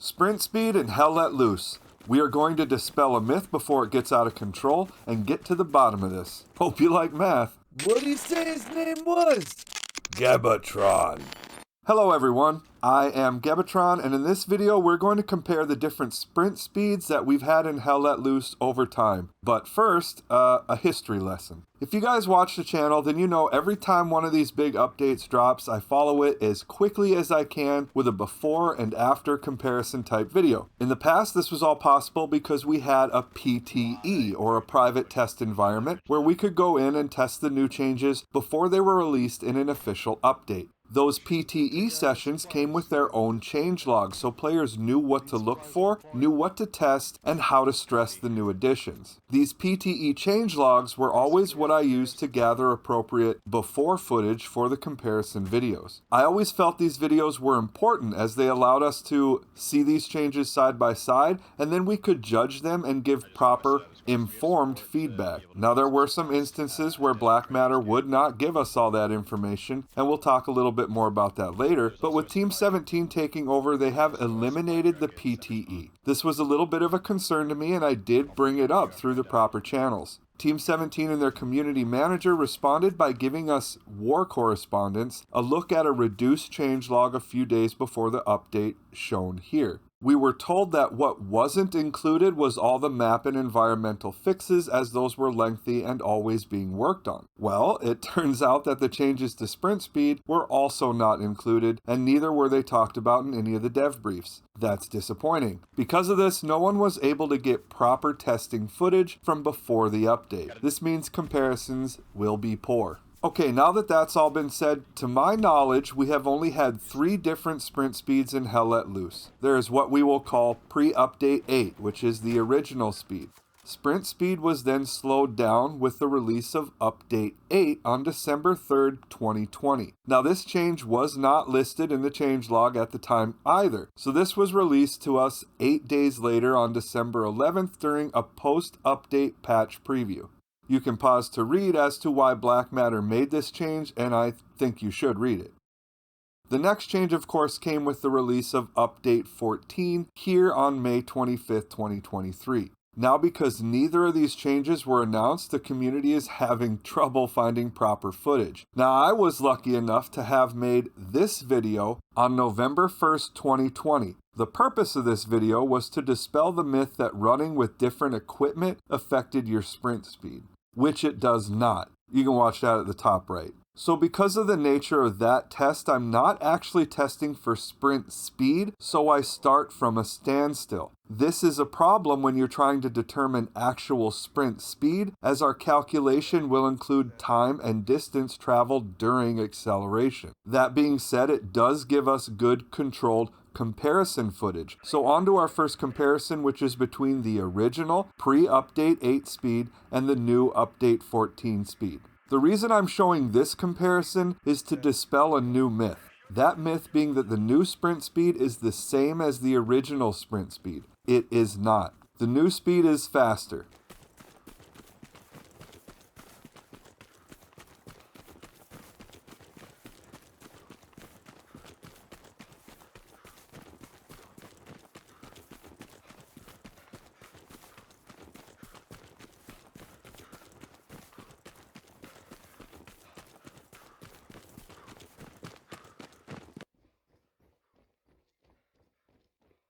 Sprint speed and hell let loose. We are going to dispel a myth before it gets out of control and get to the bottom of this. Hope you like math. What'd he say his name was? Gebatron. Hello everyone, I am Gebatron, and in this video we're going to compare the different sprint speeds that we've had in Hell Let Loose over time. But first, a history lesson. If you guys watch the channel, then you know every time one of these big updates drops, I follow it as quickly as I can with a before and after comparison type video. In the past, this was all possible because we had a PTE, or a private test environment, where we could go in and test the new changes before they were released in an official update. Those PTE sessions came with their own changelogs, so players knew what to look for, knew what to test, and how to stress the new additions. These PTE changelogs were always what I used to gather appropriate before footage for the comparison videos. I always felt these videos were important as they allowed us to see these changes side by side, and then we could judge them and give proper, informed feedback. Now there were some instances where Black Matter would not give us all that information, and we'll talk a little bit more about that later, but with Team 17 taking over, they have eliminated the PTE. This was a little bit of a concern to me, and I did bring it up through the proper channels. Team 17 and their community manager responded by giving us war correspondents a look at a reduced changelog a few days before the update shown here. We were told that what wasn't included was all the map and environmental fixes, as those were lengthy and always being worked on. Well, it turns out that the changes to sprint speed were also not included, and neither were they talked about in any of the dev briefs. That's disappointing. Because of this, no one was able to get proper testing footage from before the update. This means comparisons will be poor. Okay, now that that's all been said, to my knowledge, we have only had 3 different sprint speeds in Hell Let Loose. There is what we will call pre-update 8, which is the original speed. Sprint speed was then slowed down with the release of Update 8 on December 3rd, 2020. Now this change was not listed in the changelog at the time either, so this was released to us 8 days later on December 11th during a post-update patch preview. You can pause to read as to why Black Matter made this change, and I think you should read it. The next change, of course, came with the release of Update 14 here on May 25th, 2023. Now, because neither of these changes were announced, the community is having trouble finding proper footage. Now, I was lucky enough to have made this video on November 1st, 2020. The purpose of this video was to dispel the myth that running with different equipment affected your sprint speed, which it does not. You can watch that at the top right. So because of the nature of that test, I'm not actually testing for sprint speed, so I start from a standstill. This is a problem when you're trying to determine actual sprint speed, as our calculation will include time and distance traveled during acceleration. That being said, it does give us good controlled comparison footage. So on to our first comparison, which is between the original pre-update 8 speed and the new update 14 speed. The reason I'm showing this comparison is to dispel a new myth. That myth being that the new sprint speed is the same as the original sprint speed. It is not. The new speed is faster.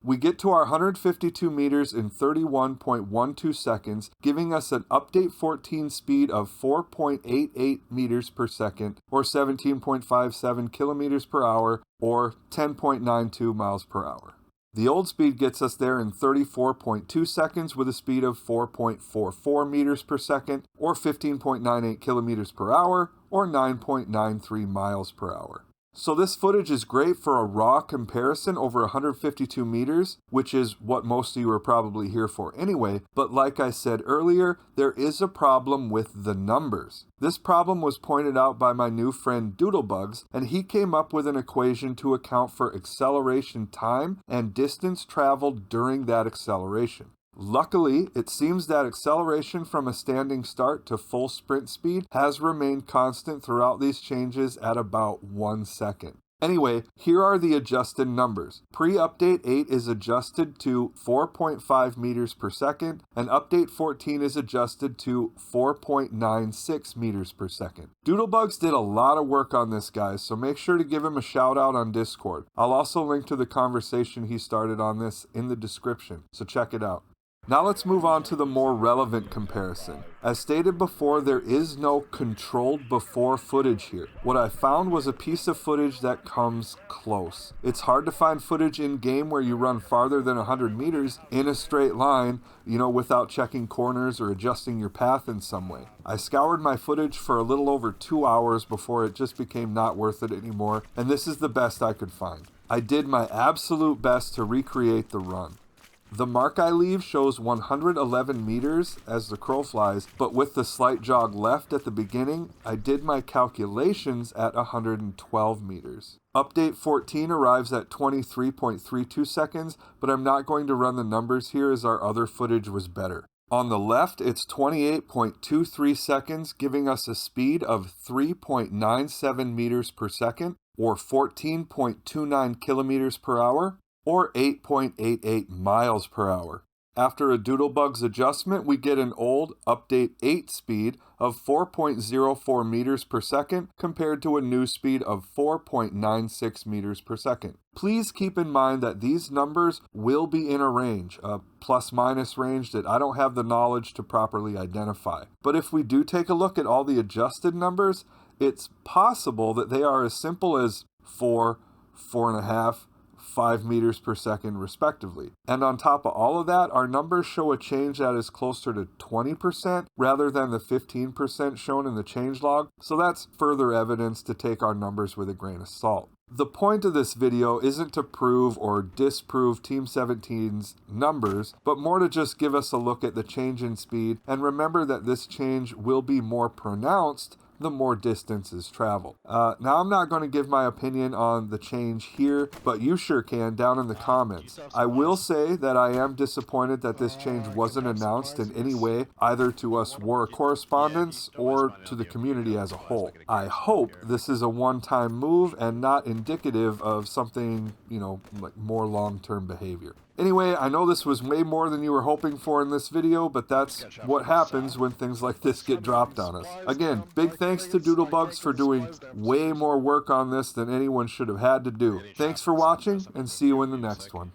We get to our 152 meters in 31.12 seconds, giving us an update 14 speed of 4.88 meters per second, or 17.57 kilometers per hour, or 10.92 miles per hour. The old speed gets us there in 34.2 seconds with a speed of 4.44 meters per second, or 15.98 kilometers per hour, or 9.93 miles per hour. So this footage is great for a raw comparison over 152 meters, which is what most of you are probably here for anyway, but like I said earlier, there is a problem with the numbers. This problem was pointed out by my new friend Doodlebugs, and he came up with an equation to account for acceleration time and distance traveled during that acceleration. Luckily, it seems that acceleration from a standing start to full sprint speed has remained constant throughout these changes at about 1 second. Anyway, here are the adjusted numbers. Pre-update 8 is adjusted to 4.5 meters per second, and update 14 is adjusted to 4.96 meters per second. Doodlebugs did a lot of work on this, guys, so make sure to give him a shout out on Discord. I'll also link to the conversation he started on this in the description, so check it out. Now let's move on to the more relevant comparison. As stated before, there is no controlled before footage here. What I found was a piece of footage that comes close. It's hard to find footage in game where you run farther than 100 meters in a straight line, without checking corners or adjusting your path in some way. I scoured my footage for a little over 2 hours before it just became not worth it anymore, and this is the best I could find. I did my absolute best to recreate the run. The mark I leave shows 111 meters as the crow flies, but with the slight jog left at the beginning, I did my calculations at 112 meters. Update 14 arrives at 23.32 seconds, but I'm not going to run the numbers here as our other footage was better. On the left, it's 28.23 seconds, giving us a speed of 3.97 meters per second, or 14.29 kilometers per hour. Or 8.88 miles per hour. After a Doodlebugs adjustment, we get an old update 8 speed of 4.04 meters per second compared to a new speed of 4.96 meters per second. Please keep in mind that these numbers will be in a range, a plus-minus range that I don't have the knowledge to properly identify. But if we do take a look at all the adjusted numbers, it's possible that they are as simple as 4, 4.5, 5 meters per second respectively. And on top of all of that, our numbers show a change that is closer to 20% rather than the 15% shown in the changelog, so that's further evidence to take our numbers with a grain of salt. The point of this video isn't to prove or disprove Team 17's numbers, but more to just give us a look at the change in speed, and remember that this change will be more pronounced the more distance is traveled. Now I'm not going to give my opinion on the change here, but you sure can down in the comments. I will say that I am disappointed that this change wasn't announced in any way, either to us war correspondents or to the community as a whole. I hope this is a one-time move and not indicative of something, like more long-term behavior. Anyway, I know this was way more than you were hoping for in this video, but that's what happens when things like this get dropped on us. Again, big thanks to Doodlebugs for doing way more work on this than anyone should have had to do. Thanks for watching, and see you in the next one.